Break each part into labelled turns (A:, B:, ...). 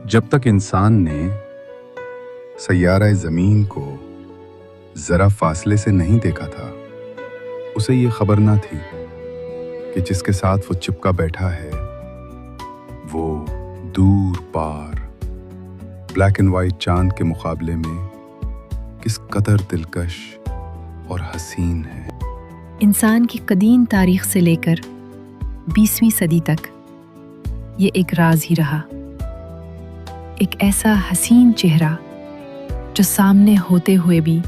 A: جب تک انسان نے سیارہ زمین کو ذرا فاصلے سے نہیں دیکھا تھا، اسے یہ خبر نہ تھی کہ جس کے ساتھ وہ چپکا بیٹھا ہے وہ دور پار بلیک اینڈ وائٹ چاند کے مقابلے میں کس قدر دلکش اور حسین ہے۔
B: انسان کی قدیم تاریخ سے لے کر 20ویں صدی تک یہ ایک راز ہی رہا، ایک ایسا حسین چہرہ جو سامنے ہوتے ہوئے بھی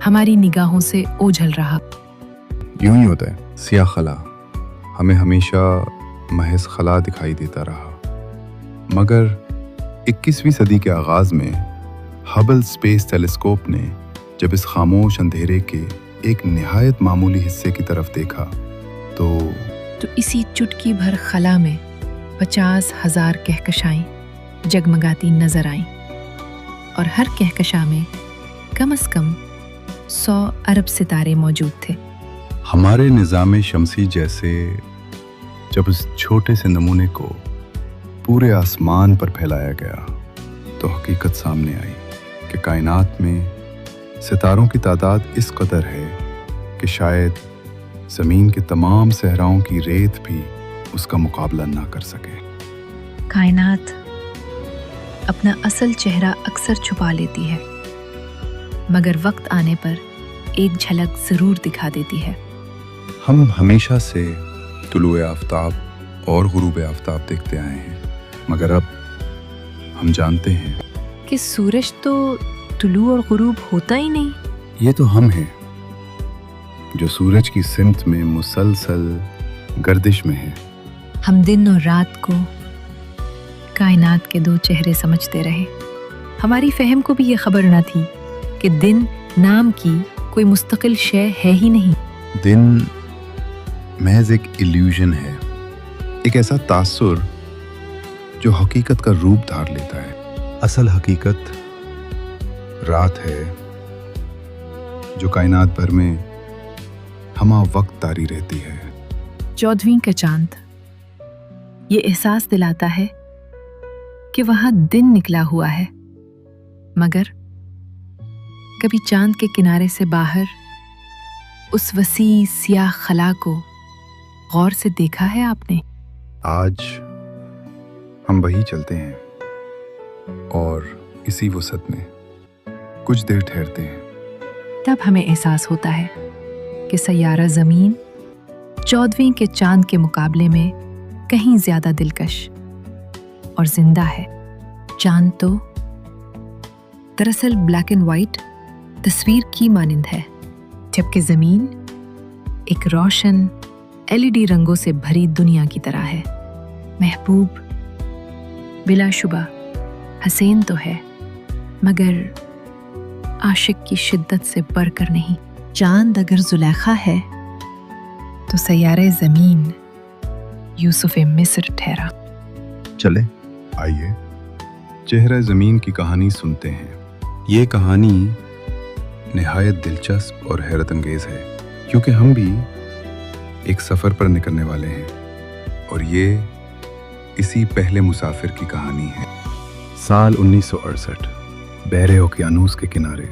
B: ہماری نگاہوں سے اوجھل رہا۔
A: یوں ہی ہوتا ہے، سیاہ خلا ہمیں ہمیشہ محض خلا دکھائی دیتا رہا، مگر 21ویں صدی کے آغاز میں ہبل اسپیس ٹیلیسکوپ نے جب اس خاموش اندھیرے کے ایک نہایت معمولی حصے کی طرف دیکھا تو
B: اسی چٹکی بھر خلا میں 50,000 کہکشائیں جگمگاتی نظر آئیں، اور ہر کہکشاں میں کم از کم 100 ارب ستارے موجود تھے۔
A: ہمارے نظام شمسی جیسے جب اس چھوٹے سے نمونے کو پورے آسمان پر پھیلایا گیا تو حقیقت سامنے آئی کہ کائنات میں ستاروں کی تعداد اس قدر ہے کہ شاید زمین کے تمام صحراؤں کی ریت بھی اس کا مقابلہ نہ کر سکے۔
B: کائنات اپنا اصل چہرہ اکثر چھپا لیتی ہے، مگر وقت آنے پر ایک جھلک ضرور دکھا دیتی ہے۔
A: ہم ہمیشہ سے طلوع آفتاب اور غروب آفتاب دیکھتے آئے ہیں، مگر اب ہم جانتے ہیں
B: کہ سورج تو طلوع اور غروب ہوتا ہی نہیں۔
A: یہ تو ہم ہیں جو سورج کی سمت میں مسلسل گردش میں ہیں۔
B: ہم دن اور رات کو کائنات کے دو چہرے سمجھتے رہے۔ ہماری فہم کو بھی یہ خبر نہ تھی کہ دن نام کی کوئی مستقل شے ہے ہی نہیں۔
A: دن محض ایک ایلیوژن ہے، ایک ایسا تاثر جو حقیقت کا روپ دھار لیتا ہے۔ اصل حقیقت رات ہے جو کائنات بھر میں ہمہ وقت طاری رہتی ہے۔
B: 14ویں کا چاند یہ احساس دلاتا ہے کہ وہاں دن نکلا ہوا ہے، مگر کبھی چاند کے کنارے سے باہر اس وسیع سیاہ خلا کو غور سے دیکھا ہے آپ نے؟
A: آج ہم وہی چلتے ہیں اور اسی وسعت میں کچھ دیر ٹھہرتے ہیں۔
B: تب ہمیں احساس ہوتا ہے کہ سیارہ زمین 14ویں کے چاند کے مقابلے میں کہیں زیادہ دلکش اور زندہ ہے۔ چاند تو دراصل بلیک اینڈ وائٹ تصویر کی مانند ہے، جبکہ زمین ایک روشن LED رنگوں سے بھری دنیا کی طرح ہے۔ محبوب بلا شبہ حسین تو ہے، مگر عاشق کی شدت سے بڑھ کر نہیں۔ چاند اگر زلیخا ہے تو سیارہ زمین یوسف مصر ٹھہرا۔
A: چلے آئیے چہرہ زمین کی کہانی سنتے ہیں۔ یہ کہانی نہایت دلچسپ اور حیرت انگیز ہے، کیونکہ ہم بھی ایک سفر پر نکلنے والے ہیں، اور یہ اسی پہلے مسافر کی کہانی ہے۔ سال 1968 بحر اوقیانوس کے کنارے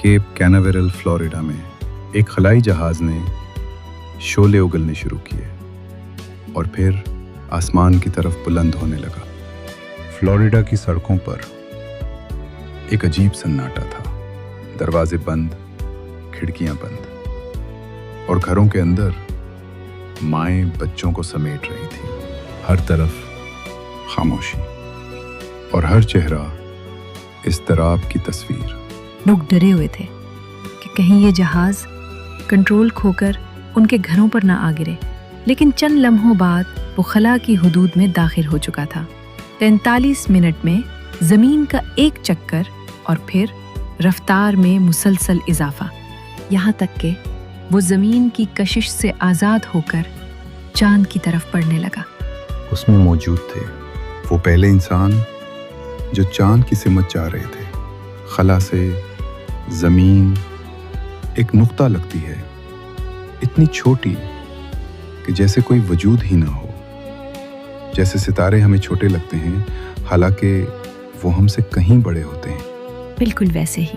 A: کیپ کیناویرل فلوریڈا میں ایک خلائی جہاز نے شعلے اگلنے شروع کیے اور پھر آسمان کی طرف بلند ہونے لگا۔ فلوریڈا کی سڑکوں پر ایک عجیب سناٹا تھا، دروازے بند، کھڑکیاں بند، اور گھروں کے اندر مائیں بچوں کو سمیٹ رہی تھیں۔ ہر طرف خاموشی اور ہر چہرہ اضطراب کی تصویر۔
B: لوگ ڈرے ہوئے تھے کہ کہیں یہ جہاز کنٹرول کھو کر ان کے گھروں پر نہ آ گرے، لیکن چند لمحوں بعد وہ خلا کی حدود میں داخل ہو چکا تھا۔ 43 منٹ میں زمین کا ایک چکر اور پھر رفتار میں مسلسل اضافہ، یہاں تک کہ وہ زمین کی کشش سے آزاد ہو کر چاند کی طرف بڑھنے لگا۔
A: اس میں موجود تھے وہ پہلے انسان جو چاند کی سمت جا رہے تھے۔ خلا سے زمین ایک نقطہ لگتی ہے، اتنی چھوٹی کہ جیسے کوئی وجود ہی نہ ہو۔ جیسے ستارے ہمیں چھوٹے لگتے ہیں، حالانکہ وہ ہم سے کہیں بڑے ہوتے ہیں.
B: بالکل ویسے ہی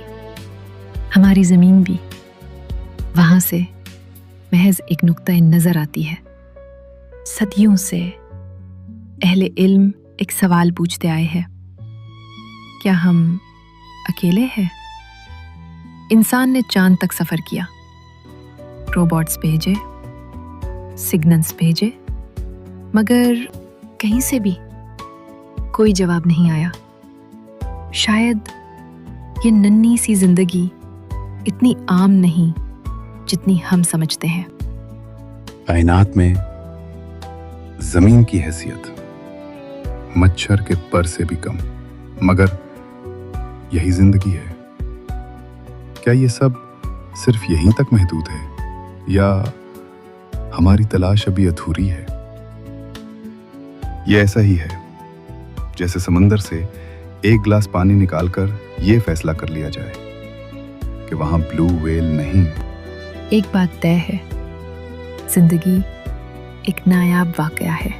B: ہماری زمین بھی وہاں سے محض ایک نقطہ نظر آتی ہے. صدیوں سے اہل علم ایک سوال پوچھتے آئے ہیں، کیا ہم اکیلے ہیں؟ انسان نے چاند تک سفر کیا، روبوٹس بھیجے، سگنلز بھیجے، مگر کہیں سے بھی کوئی جواب نہیں آیا. شاید یہ ننھی سی زندگی اتنی عام نہیں جتنی ہم سمجھتے ہیں.
A: کائنات میں زمین کی حیثیت مچھر کے پر سے بھی کم، مگر یہی زندگی ہے. کیا یہ سب صرف یہیں تک محدود ہے یا ہماری تلاش ابھی ادھوری ہے؟ یہ ایسا ہی ہے جیسے سمندر سے ایک گلاس پانی نکال کر یہ فیصلہ کر لیا جائے کہ وہاں بلو ویل نہیں.
B: ایک بات طے ہے، زندگی ایک نایاب واقعہ ہے.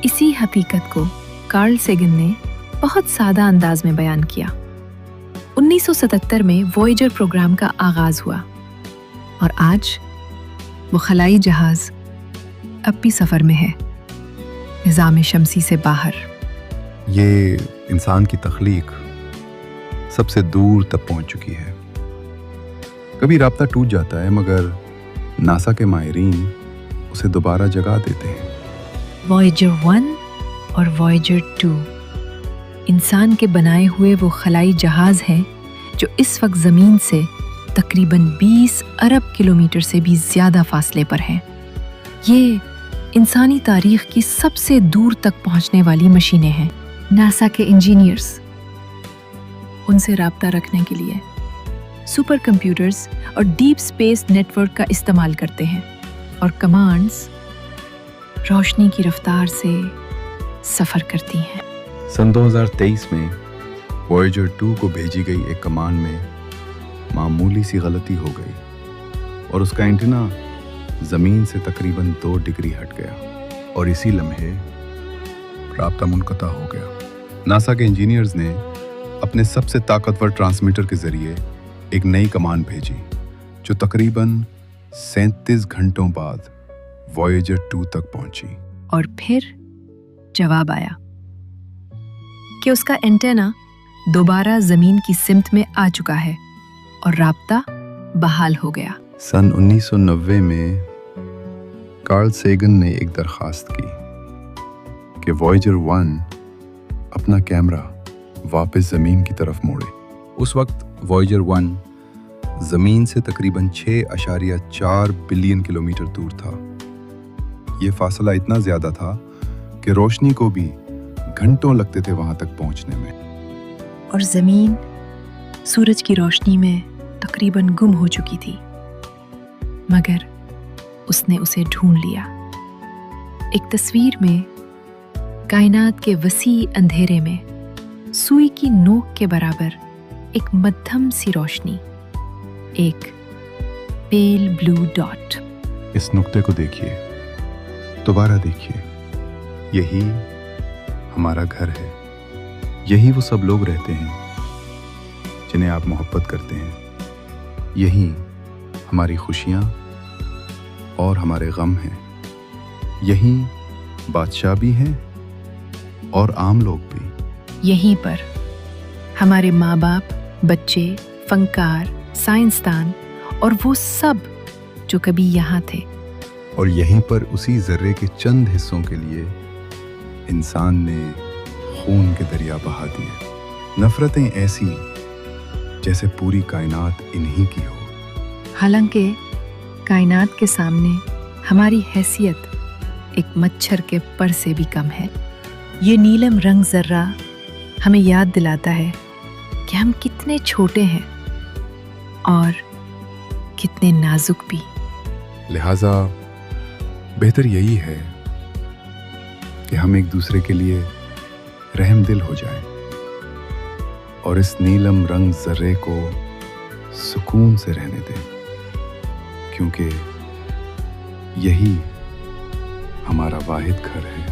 B: اسی حقیقت کو کارل سیگن نے بہت سادہ انداز میں بیان کیا. 1977 میں وویجر پروگرام کا آغاز ہوا اور آج وہ خلائی جہاز اب بھی سفر میں ہے، نظام شمسی سے باہر.
A: یہ انسان کی تخلیق سب سے دور تک پہنچ چکی ہے. کبھی رابطہ ٹوٹ جاتا ہے مگر ناسا کے ماہرین اسے دوبارہ جگا دیتے ہیں.
B: وویجر 1 اور وویجر 2 انسان کے بنائے ہوئے وہ خلائی جہاز ہیں جو اس وقت زمین سے تقریباً 20 ارب کلومیٹر سے بھی زیادہ فاصلے پر ہیں. یہ انسانی تاریخ کی سب سے دور تک پہنچنے والی مشینیں ہیں. ناسا کے انجینئرز ان سے رابطہ رکھنے کے لیے سپر کمپیوٹرز اور ڈیپ اسپیس نیٹ ورک کا استعمال کرتے ہیں، اور کمانڈز روشنی کی رفتار سے سفر کرتی ہیں.
A: سن 2023 میں وویجر 2 کو بھیجی گئی ایک کمانڈ میں معمولی سی غلطی ہو گئی اور اس کا اینٹینا زمین سے تقریباً 2 ڈگری ہٹ گیا اور اسی لمحے رابطہ منقطع ہو گیا. ناسا کے انجینئرز نے اپنے سب سے طاقتور ٹرانسمیٹر کے ذریعے ایک نئی کمانڈ بھیجی جو تقریباً 37 گھنٹوں بعد وویجر 2 تک پہنچی.
B: اور پھر جواب آیا کہ اس کا اینٹینا دوبارہ زمین کی سمت میں آ چکا ہے اور رابطہ بحال ہو گیا.
A: سن 1990 میں کارل سیگن نے ایک درخواست کی کہ وویجر 1 اپنا کیمرہ واپس زمین کی طرف موڑے. اس وقت وویجر 1 زمین سے تقریباً 6.4 بلین کلومیٹر دور تھا. یہ فاصلہ اتنا زیادہ تھا کہ روشنی کو بھی گھنٹوں لگتے تھے وہاں تک پہنچنے میں.
B: اور زمین سورج کی روشنی میں تقریباً گم ہو چکی تھی، مگر اس نے اسے ڈھونڈ لیا. ایک تصویر میں کائنات کے وسیع اندھیرے میں سوئی کی نوک کے برابر ایک مدھم سی روشنی، ایک پیل بلو ڈاٹ.
A: اس نقطے کو دیکھیے، دوبارہ دیکھیے. یہی ہمارا گھر ہے. یہی وہ سب لوگ رہتے ہیں جنہیں آپ محبت کرتے ہیں. یہی ہماری خوشیاں اور ہمارے غم ہیں. یہی بادشاہ بھی ہیں اور عام لوگ بھی.
B: یہیں پر ہمارے ماں باپ، بچے، فنکار، سائنسدان اور وہ سب جو کبھی یہاں تھے.
A: اور یہیں پر اسی ذرے کے چند حصوں کے لیے انسان نے خون کے دریا بہا دیے. نفرتیں ایسی جیسے پوری کائنات انہی کی ہو.
B: حالانکہ کائنات کے سامنے ہماری حیثیت ایک مچھر کے پر سے بھی کم ہے. یہ نیلم رنگ ذرہ ہمیں یاد دلاتا ہے کہ ہم کتنے چھوٹے ہیں اور کتنے نازک بھی.
A: لہٰذا بہتر یہی ہے کہ ہم ایک دوسرے کے لیے رحم دل ہو جائیں اور اس نیلم رنگ ذرے کو سکون سے رہنے دیں، کیونکہ یہی ہمارا واحد گھر ہے.